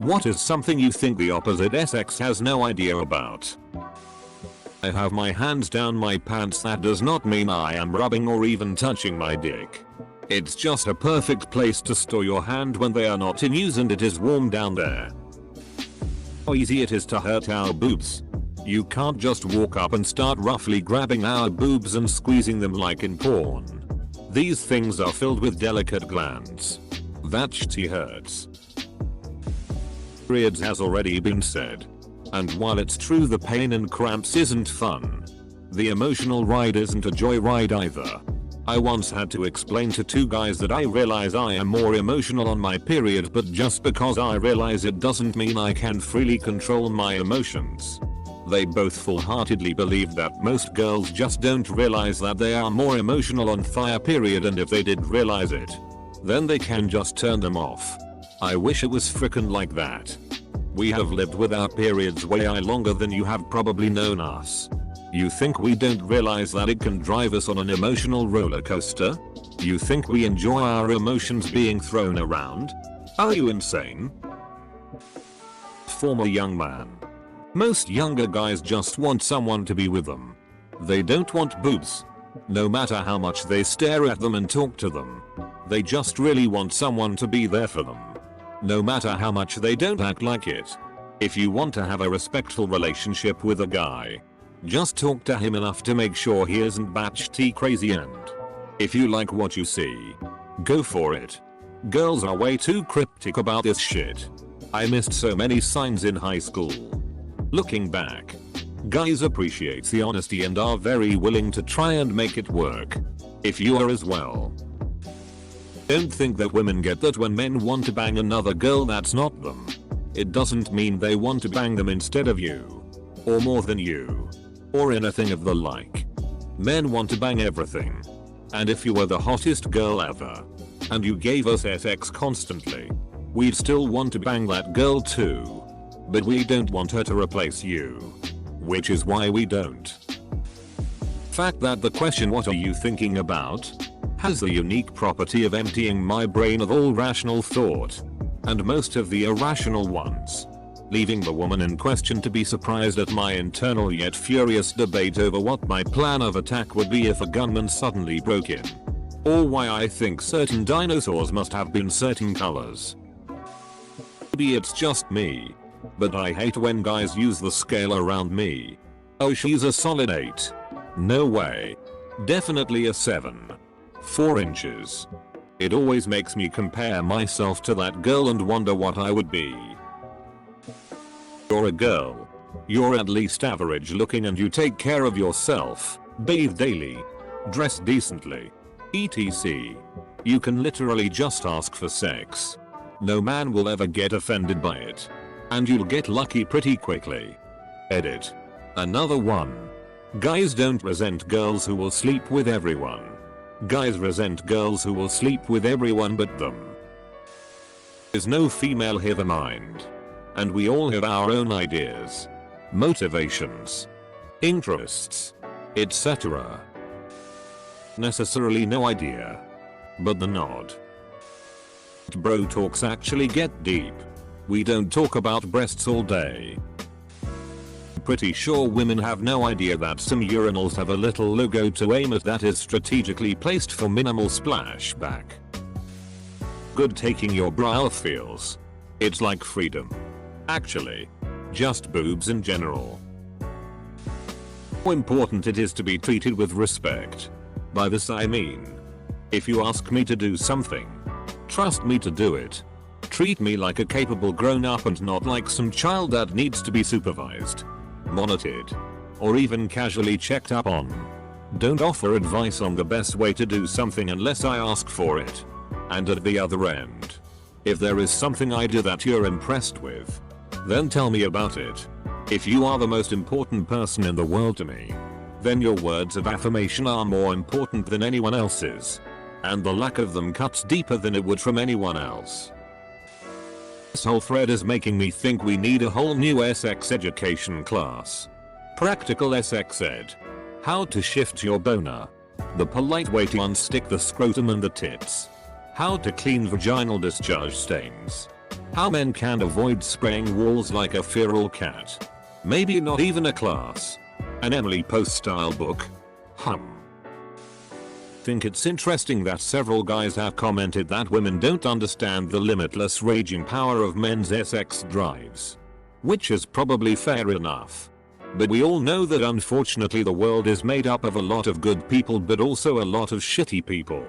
What is something you think the opposite sex has no idea about? I have my hands down my pants. That does not mean I am rubbing or even touching my dick. It's just a perfect place to store your hand when they are not in use and it is warm down there. How easy it is to hurt our boobs. You can't just walk up and start roughly grabbing our boobs and squeezing them like in porn. These things are filled with delicate glands. That shit hurts. Periods has already been said. And while it's true the pain and cramps isn't fun, the emotional ride isn't a joyride either. I once had to explain to two guys that I realize I am more emotional on my period, but just because I realize it doesn't mean I can freely control my emotions. They both full-heartedly believed that most girls just don't realize that they are more emotional on their period, and if they did realize it, then they can just turn them off. I wish it was frickin' like that. We have lived with our periods way longer than you have probably known us. You think we don't realize that it can drive us on an emotional roller coaster? You think we enjoy our emotions being thrown around? Are you insane? Former young man. Most younger guys just want someone to be with them. They don't want boobs. No matter how much they stare at them and talk to them. They just really want someone to be there for them. No matter how much they don't act like it. If you want to have a respectful relationship with a guy, just talk to him enough to make sure he isn't batshit crazy, and if you like what you see, go for it. Girls are way too cryptic about this shit. I missed so many signs in high school. Looking back, guys appreciate the honesty and are very willing to try and make it work. If you are as well. Don't think that women get that when men want to bang another girl that's not them. It doesn't mean they want to bang them instead of you. Or more than you. Or anything of the like. Men want to bang everything. And if you were the hottest girl ever, and you gave us sex constantly, we'd still want to bang that girl too. But we don't want her to replace you. Which is why we don't. Fact that the question "what are you thinking about?" has the unique property of emptying my brain of all rational thought. And most of the irrational ones. Leaving the woman in question to be surprised at my internal yet furious debate over what my plan of attack would be if a gunman suddenly broke in. Or why I think certain dinosaurs must have been certain colors. Maybe it's just me, but I hate when guys use the scale around me. Oh, she's a solid 8. No way. Definitely a 7. 4 inches. It always makes me compare myself to that girl and wonder what I would be. You're a girl. You're at least average looking and you take care of yourself, bathe daily, dress decently, etc. You can literally just ask for sex. No man will ever get offended by it. And you'll get lucky pretty quickly. Edit. Another one. Guys don't resent girls who will sleep with everyone. Guys resent girls who will sleep with everyone but them. There's no female hither mind. And we all have our own ideas, motivations, interests, etc. Necessarily no idea. But the nod. Bro talks actually get deep. We don't talk about breasts all day. Pretty sure women have no idea that some urinals have a little logo to aim at that is strategically placed for minimal splashback. Good taking your bra off feels. It's like freedom. Actually. Just boobs in general. How important it is to be treated with respect. By this I mean, if you ask me to do something, trust me to do it. Treat me like a capable grown-up and not like some child that needs to be supervised, monitored, or even casually checked up on. Don't offer advice on the best way to do something unless I ask for it. And at the other end, if there is something I do that you're impressed with, then tell me about it. If you are the most important person in the world to me, then your words of affirmation are more important than anyone else's. And the lack of them cuts deeper than it would from anyone else. This whole thread is making me think we need a whole new sex education class. Practical sex ed. How to shift your boner. The polite way to unstick the scrotum and the tits. How to clean vaginal discharge stains. How men can avoid spraying walls like a feral cat. Maybe not even a class. An Emily Post style book. Think it's interesting that several guys have commented that women don't understand the limitless raging power of men's sex drives. Which is probably fair enough. But we all know that unfortunately the world is made up of a lot of good people but also a lot of shitty people.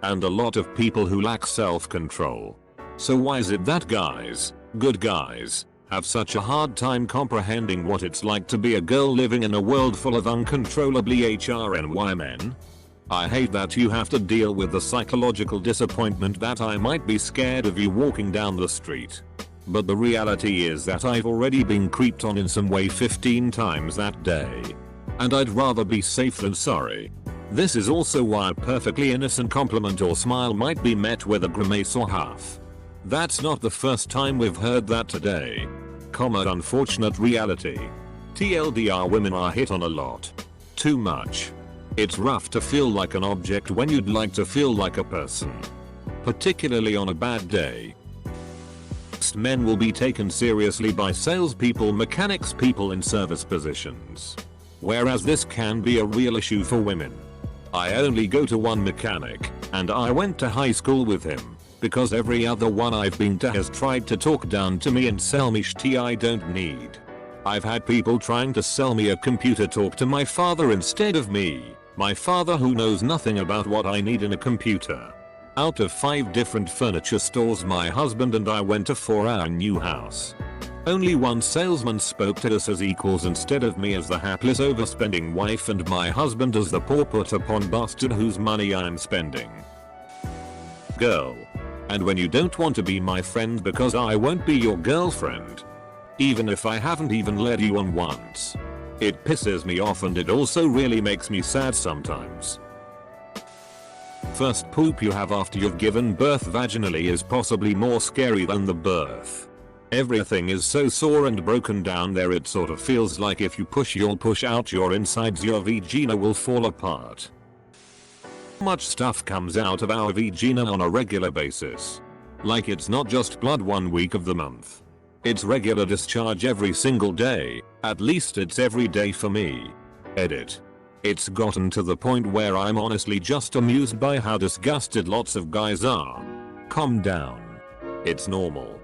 And a lot of people who lack self-control. So why is it that guys, good guys, have such a hard time comprehending what it's like to be a girl living in a world full of uncontrollably HRNY men? I hate that you have to deal with the psychological disappointment that I might be scared of you walking down the street. But the reality is that I've already been creeped on in some way 15 times that day. And I'd rather be safe than sorry. This is also why a perfectly innocent compliment or smile might be met with a grimace or huff. That's not the first time we've heard that today. Unfortunate reality. TLDR, women are hit on a lot. Too much. It's rough to feel like an object when you'd like to feel like a person. Particularly on a bad day. Men will be taken seriously by salespeople, mechanics, people in service positions. Whereas this can be a real issue for women. I only go to one mechanic, and I went to high school with him, because every other one I've been to has tried to talk down to me and sell me shit I don't need. I've had people trying to sell me a computer talk to my father instead of me. My father, who knows nothing about what I need in a computer. Out of 5 different furniture stores my husband and I went to for our new house. Only one salesman spoke to us as equals instead of me as the hapless overspending wife and my husband as the poor put upon bastard whose money I'm spending. Girl. And when you don't want to be my friend because I won't be your girlfriend. Even if I haven't even led you on once. It pisses me off and it also really makes me sad sometimes. First poop you have after you've given birth vaginally is possibly more scary than the birth. Everything is so sore and broken down there it sort of feels like if you push out your insides your vagina will fall apart. Much stuff comes out of our vagina on a regular basis. Like it's not just blood 1 week of the month. It's regular discharge every single day, at least it's every day for me. Edit. It's gotten to the point where I'm honestly just amused by how disgusted lots of guys are. Calm down. It's normal.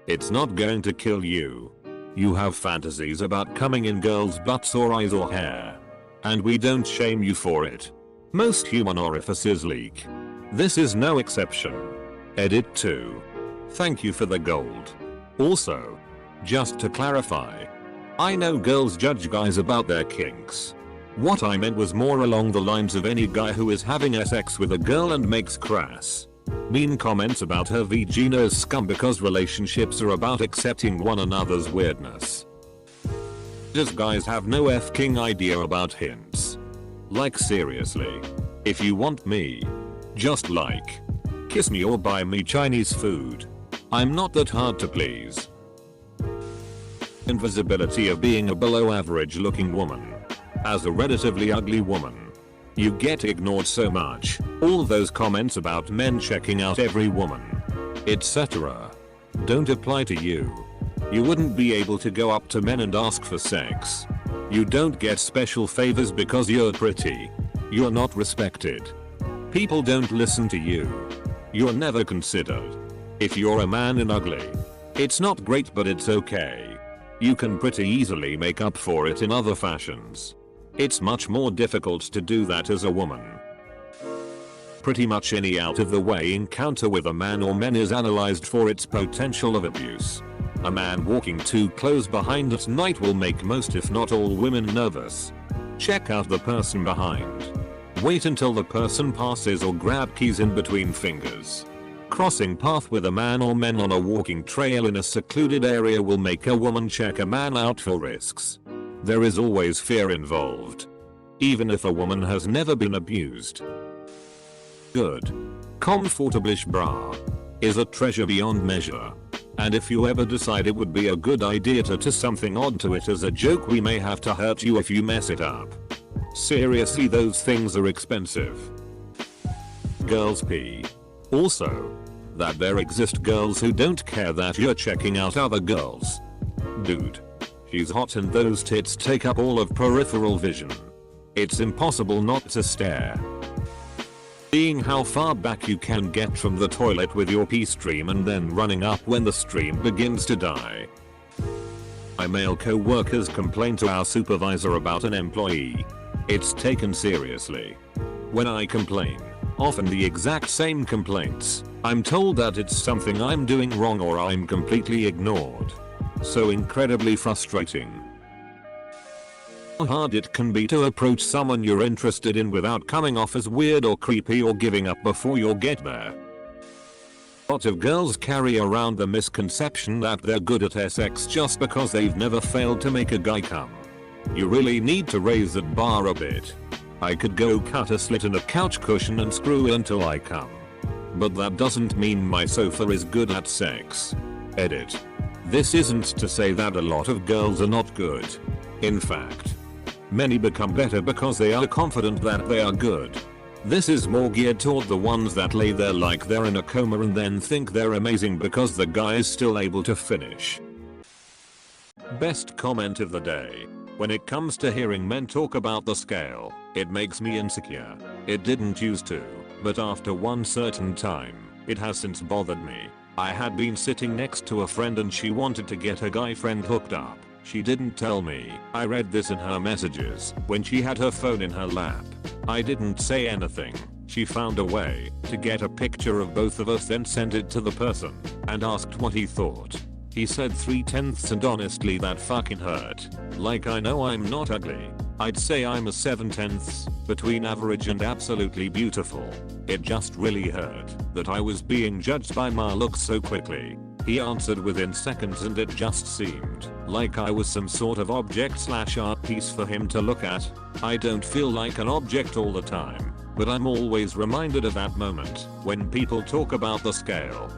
It's not going to kill you. You have fantasies about coming in girls' butts or eyes or hair. And we don't shame you for it. Most human orifices leak. This is no exception. Edit 2. Thank you for the gold. Also, just to clarify, I know girls judge guys about their kinks. What I meant was more along the lines of any guy who is having sex with a girl and makes crass, mean comments about her vagina as scum because relationships are about accepting one another's weirdness. Does guys have no f-king idea about hints? Like seriously. If you want me, just like, kiss me or buy me Chinese food. I'm not that hard to please. Invisibility of being a below average looking woman. As a relatively ugly woman, you get ignored so much. All those comments about men checking out every woman, etc. don't apply to you. You wouldn't be able to go up to men and ask for sex. You don't get special favors because you're pretty. You're not respected. People don't listen to you. You're never considered. If you're a man and ugly, it's not great but it's okay. You can pretty easily make up for it in other fashions. It's much more difficult to do that as a woman. Pretty much any out of the way encounter with a man or men is analyzed for its potential of abuse. A man walking too close behind at night will make most if not all women nervous. Check out the person behind. Wait until the person passes or grab keys in between fingers. Crossing path with a man or men on a walking trail in a secluded area will make a woman check a man out for risks. There is always fear involved. Even if a woman has never been abused. Good. Comfortablish bra is a treasure beyond measure. And if you ever decide it would be a good idea to something odd to it as a joke, we may have to hurt you if you mess it up. Seriously, those things are expensive. Girls pee. Also, That there exist girls who don't care that you're checking out other girls. Dude. She's hot and those tits take up all of peripheral vision. It's impossible not to stare. Seeing how far back you can get from the toilet with your pee stream and then running up when the stream begins to die. My male co-workers complain to our supervisor about an employee. It's taken seriously. When I complain, often the exact same complaints, I'm told that it's something I'm doing wrong or I'm completely ignored. So incredibly frustrating. How hard it can be to approach someone you're interested in without coming off as weird or creepy or giving up before you get there. A lot of girls carry around the misconception that they're good at sex just because they've never failed to make a guy come. You really need to raise that bar a bit. I could go cut a slit in a couch cushion and screw until I come. But that doesn't mean my sofa is good at sex. Edit. This isn't to say that a lot of girls are not good. In fact, many become better because they are confident that they are good. This is more geared toward the ones that lay there like they're in a coma and then think they're amazing because the guy is still able to finish. Best comment of the day. When it comes to hearing men talk about the scale, it makes me insecure. It didn't used to, but after one certain time, it has since bothered me. I had been sitting next to a friend and she wanted to get her guy friend hooked up. She didn't tell me. I read this in her messages when she had her phone in her lap. I didn't say anything. She found a way to get a picture of both of us, then sent it to the person and asked what he thought. He said 3/10 and honestly that fucking hurt. Like, I know I'm not ugly. I'd say I'm a 7/10 between average and absolutely beautiful. It just really hurt that I was being judged by my looks so quickly. He answered within seconds and it just seemed like I was some sort of object/art piece for him to look at. I don't feel like an object all the time, but I'm always reminded of that moment when people talk about the scale.